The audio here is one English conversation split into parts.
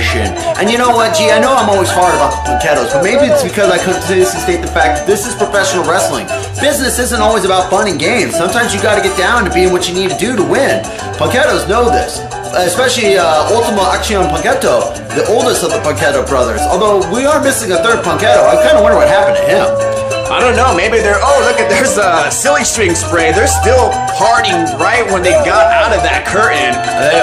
celebration. And you know what, G? I know I'm always hard about the Punkettos, but maybe it's because I continuously state the fact that this is professional wrestling. Business isn't always about fun and games. Sometimes you got to get down to being what you need to do to win. Punkettos know this. Especially Ultimo Action Punketto, the oldest of the Punketto brothers. Although we are missing a third Punketto, I kind of wonder what happened to him. I don't know, maybe they're, oh look, there's a silly string spray. They're still partying right when they got out of that curtain.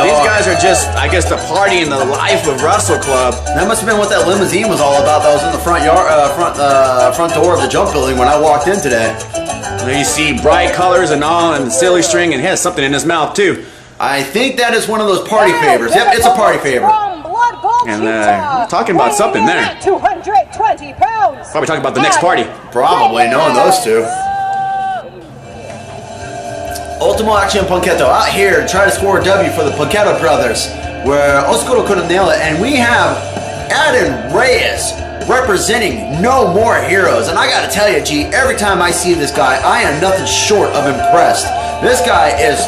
These guys are just, I guess, the party in the life of WrestleClub. That must have been what that limousine was all about that was in the front door of the jump building when I walked in today. There you see bright colors and all, and the silly string, and he has something in his mouth too. I think that is one of those party favors. Yep, it's a party favor. And we're talking about something there. 220 pounds. Probably talking about the next party. Probably, knowing those two. Ultimo Action Punketto out here to try to score a W for the Punketto brothers, where Oscuro couldn't nail it. And we have Adan Reyes representing No More Heroes. And I gotta tell you, G, every time I see this guy, I am nothing short of impressed. This guy is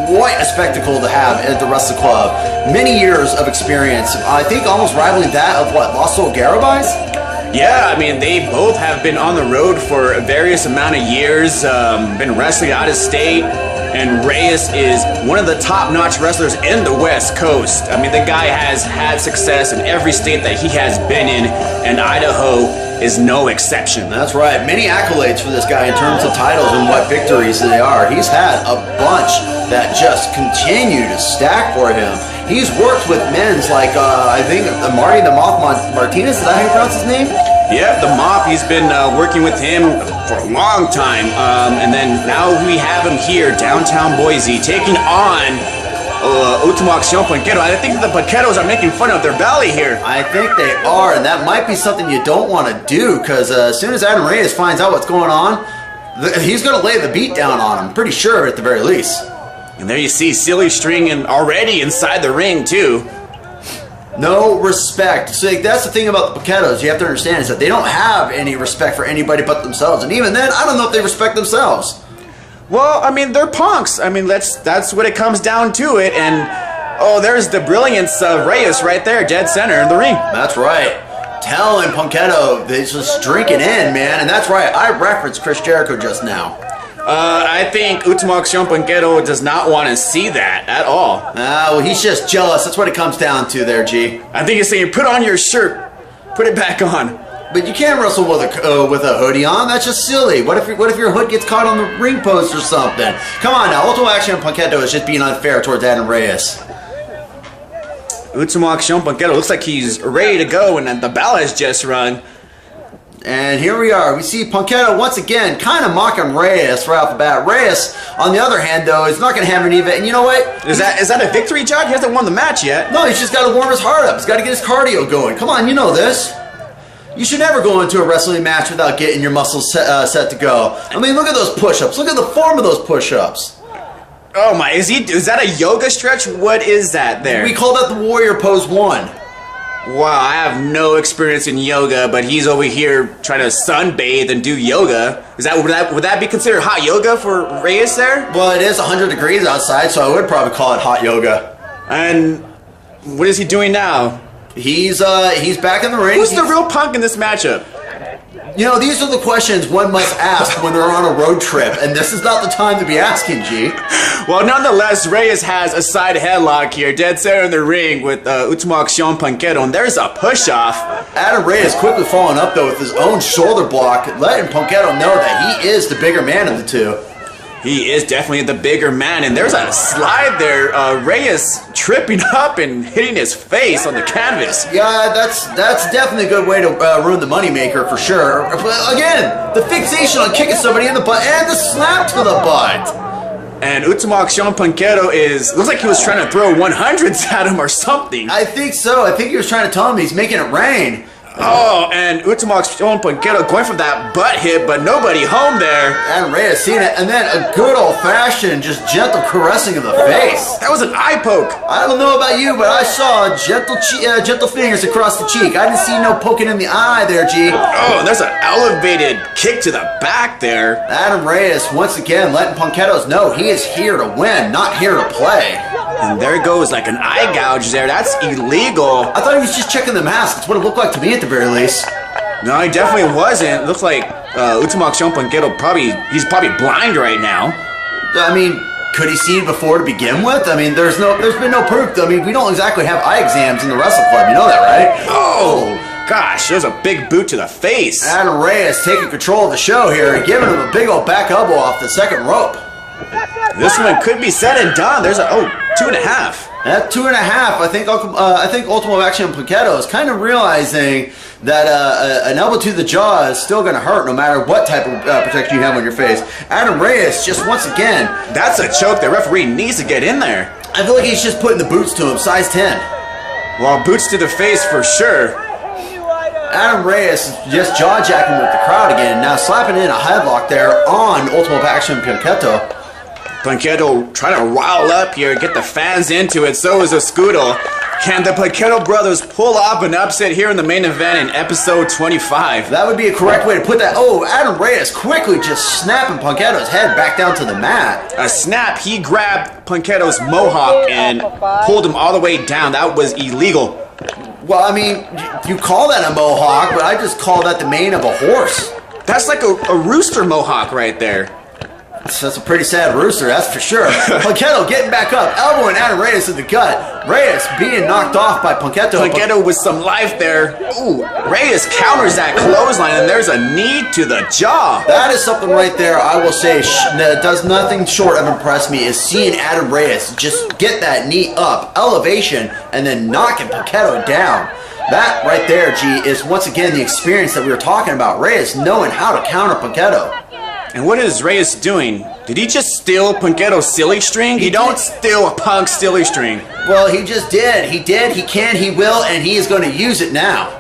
quite a spectacle to have at the WrestleClub. Many years of experience. I think almost rivaling that of what, Los Garabais? Yeah, I mean, they both have been on the road for a various amount of years, been wrestling out of state, and Reyes is one of the top-notch wrestlers in the West Coast. I mean, the guy has had success in every state that he has been in, and Idaho is no exception. That's right. Many accolades for this guy in terms of titles and what victories they are. He's had a bunch that just continue to stack for him. He's worked with men's like, I think, Marty the Moth Martinez. Is that how you pronounce his name? Yeah, the Mop. He's been working with him for a long time. And then now we have him here, downtown Boise, taking on Ultimo Action Punketto. I think the Punkettos are making fun of their belly here. I think they are, and that might be something you don't want to do, because as soon as Adan Reyes finds out what's going on, he's going to lay the beat down on him, pretty sure at the very least. And there you see Silly String and already inside the ring too. No respect. So that's the thing about the Punkettos you have to understand, is that they don't have any respect for anybody but themselves. And even then, I don't know if they respect themselves. Well, I mean, they're punks. I mean, that's what it comes down to it. And, oh, there's the brilliance of Reyes right there, dead center in the ring. That's right. Telling Punketto, they're just drinking in, man. And that's right, I referenced Chris Jericho just now. I think Ultimo Action Punketto does not want to see that at all. Well, he's just jealous. That's what it comes down to there, G. I think he's saying, put on your shirt. Put it back on. But you can't wrestle with a hoodie on. That's just silly. What if your hood gets caught on the ring post or something? Come on now. Ultimo Action Punketto is just being unfair towards Adan Reyes. Ultimo Action Punketto looks like he's ready to go, and the bell has just rung. And here we are. We see Punketto once again kind of mocking Reyes right off the bat. Reyes, on the other hand, though, is not going to have any of it. And you know what? Is that a victory, John? He hasn't won the match yet. No, he's just got to warm his heart up. He's got to get his cardio going. Come on, you know this. You should never go into a wrestling match without getting your muscles set to go. I mean, look at those push-ups. Look at the form of those push-ups. Oh my, is that a yoga stretch? What is that there? We call that the Warrior Pose 1. Wow, I have no experience in yoga, but he's over here trying to sunbathe and do yoga. Would that be considered hot yoga for Reyes there? Well, it is 100 degrees outside, so I would probably call it hot yoga. And what is he doing now? He's back in the ring. Who's the real Punk in this matchup? You know, these are the questions one must ask when they're on a road trip, and this is not the time to be asking, G. Well, nonetheless, Reyes has a side headlock here, dead center in the ring with Ultimo Action Punketto, and there's a push-off. Adan Reyes quickly following up, though, with his own shoulder block, letting Punketto know that he is the bigger man of the two. He is definitely the bigger man, and there's a slide there. Reyes tripping up and hitting his face on the canvas. Yeah, that's definitely a good way to ruin the moneymaker for sure. But again, the fixation on kicking somebody in the butt and the slap to the butt. And Ultimo Action Punketto looks like he was trying to throw 100s at him or something. I think so. I think he was trying to tell him he's making it rain. Oh, and Ultimo Action Punketto going for that butt hit, but nobody home there. And Reyes seen it, and then a good old-fashioned, just gentle caressing of the face. That was an eye poke. I don't know about you, but I saw gentle fingers across the cheek. I didn't see no poking in the eye there, G. Oh, there's an elevated kick to the back there. Adan Reyes, once again, letting Punkettos know he is here to win, not here to play. And there goes like an eye gouge there. That's illegal. I thought he was just checking the mask. That's what it looked like to me at the very least. No, he definitely wasn't. It looks like Última Acción Punketto he's probably blind right now. I mean, could he see before to begin with? I mean, there's been no proof. I mean, we don't exactly have eye exams in the WrestleClub. You know that, right? Oh, gosh, there's a big boot to the face. Adam Reyes taking control of the show here, giving him a big old back elbow off the second rope. This one could be said and done. There's a 2.5. At 2.5, I think Ultimo Action Punketto is kind of realizing that an elbow to the jaw is still going to hurt no matter what type of protection you have on your face. Adam Reyes just once again. That's a choke. The referee needs to get in there. I feel like he's just putting the boots to him, size 10. Well, boots to the face for sure. Adam Reyes is just jaw-jacking with the crowd again. Now slapping in a headlock there on Ultimo Action Punketto. Punketto trying to rile up here, get the fans into it. So is Oscudo. Can the Punketto brothers pull off an upset here in the main event in episode 25? That would be a correct way to put that. Oh, Adam Reyes quickly just snapping Punketto's head back down to the mat. A snap, he grabbed Punketto's mohawk and pulled him all the way down. That was illegal. Well, I mean, you call that a mohawk, but I just call that the mane of a horse. That's like a rooster mohawk right there. That's a pretty sad rooster, that's for sure. Punketto getting back up, elbowing Adam Reyes in the gut. Reyes being knocked off by Punketto. Punketto with some life there. Ooh, Reyes counters that clothesline, and there's a knee to the jaw. That is something right there, I will say, that does nothing short of impress me, is seeing Adam Reyes just get that knee up, elevation, and then knocking Punketto down. That right there, G, is once again the experience that we were talking about. Reyes knowing how to counter Punketto. And what is Reyes doing? Did he just steal Punketto's silly string? He don't steal a Punk's silly string. Well, he just did. He did, he can, he will, and he is going to use it now.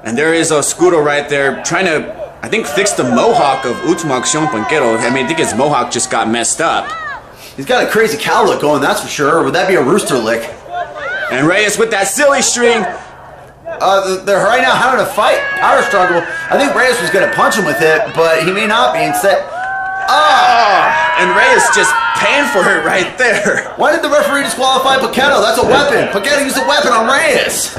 And there is Oscudo right there trying to, I think, fix the mohawk of Última Acción Punketto. I mean, I think his mohawk just got messed up. He's got a crazy cow look going, that's for sure. Or would that be a rooster lick? And Reyes with that silly string. They're right now having a fight, power struggle. I think Reyes was going to punch him with it, but he may not be. Instead, and Reyes just paying for it right there. Why did the referee disqualify Punketto? That's a weapon. Punketto used a weapon on Reyes.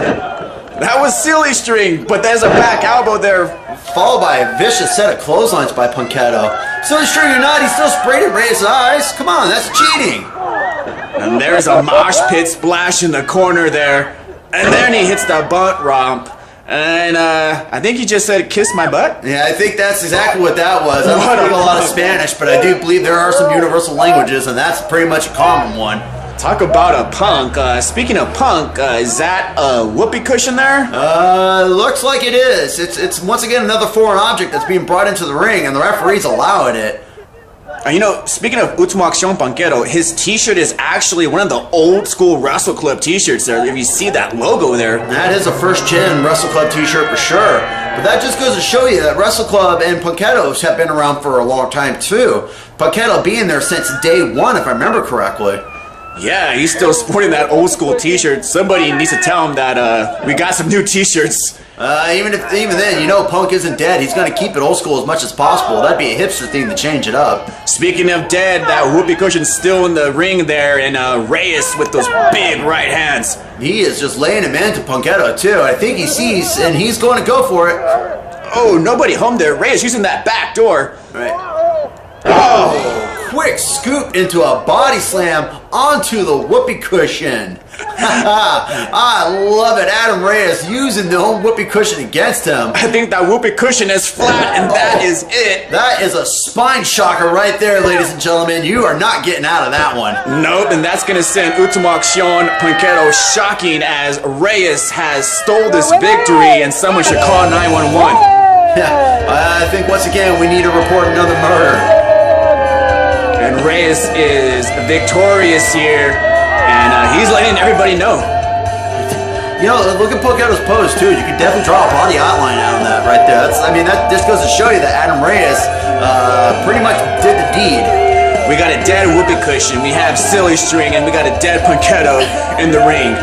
That was silly string, but there's a back elbow there. Followed by a vicious set of clotheslines by Punketto. Silly string or not, he still sprayed in Reyes' eyes. Come on, that's cheating. And there's a mosh pit splash in the corner there. And then he hits the butt romp. And I think he just said, kiss my butt? Yeah, I think that's exactly what that was. I don't speak a lot of Spanish, but I do believe there are some universal languages, and that's pretty much a common one. Talk about a Punk. Speaking of Punk, is that a whoopee cushion there? Looks like it is. It's once again another foreign object that's being brought into the ring, and the referee's allowing it. You know, speaking of Última Acción Punketto, his t-shirt is actually one of the old school WrestleClub t-shirts there. If you see that logo there. That is a first-gen WrestleClub t-shirt for sure. But that just goes to show you that WrestleClub and Punkettos have been around for a long time too. Punketto being there since day one, if I remember correctly. Yeah, he's still sporting that old school t-shirt. Somebody needs to tell him that we got some new t-shirts. Even then, you know Punk isn't dead. He's going to keep it old school as much as possible. That'd be a hipster thing to change it up. Speaking of dead, that whoopee cushion's still in the ring there, and Reyes with those big right hands. He is just laying him into Punketto too. I think he sees, and he's going to go for it. Oh, nobody home there. Reyes using that back door. Right. Oh, quick scoop into a body slam onto the whoopee cushion. I love it. Adam Reyes using the own whoopee cushion against him. I think that whoopee cushion is flat, and that is it. That is a spine shocker right there, ladies and gentlemen. You are not getting out of that one. Nope, and that's going to send Última Acción Punketto shocking as Reyes has stole this victory, and someone should call 911. Yeah, I think once again we need to report another murder. And Reyes is victorious here, and he's letting everybody know. You know, look at Punketto's pose too. You can definitely draw a body outline out on that right there. That just goes to show you that Adam Reyes pretty much did the deed. We got a dead whoopee cushion, we have silly string, and we got a dead Punketto in the ring.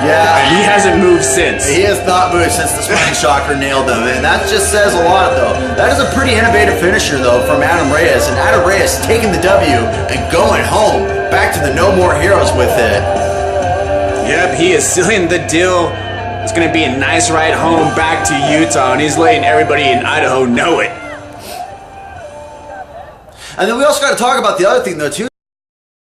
Yeah. And he hasn't moved since. He has not moved since the Spine Shocker nailed him, and that just says a lot, though. That is a pretty innovative finisher, though, from Adam Reyes, and Adam Reyes taking the W and going home, back to the No More Heroes with it. Yep, he is sealing the deal. It's going to be a nice ride home back to Utah, and he's letting everybody in Idaho know it. And then we also got to talk about the other thing, though, too.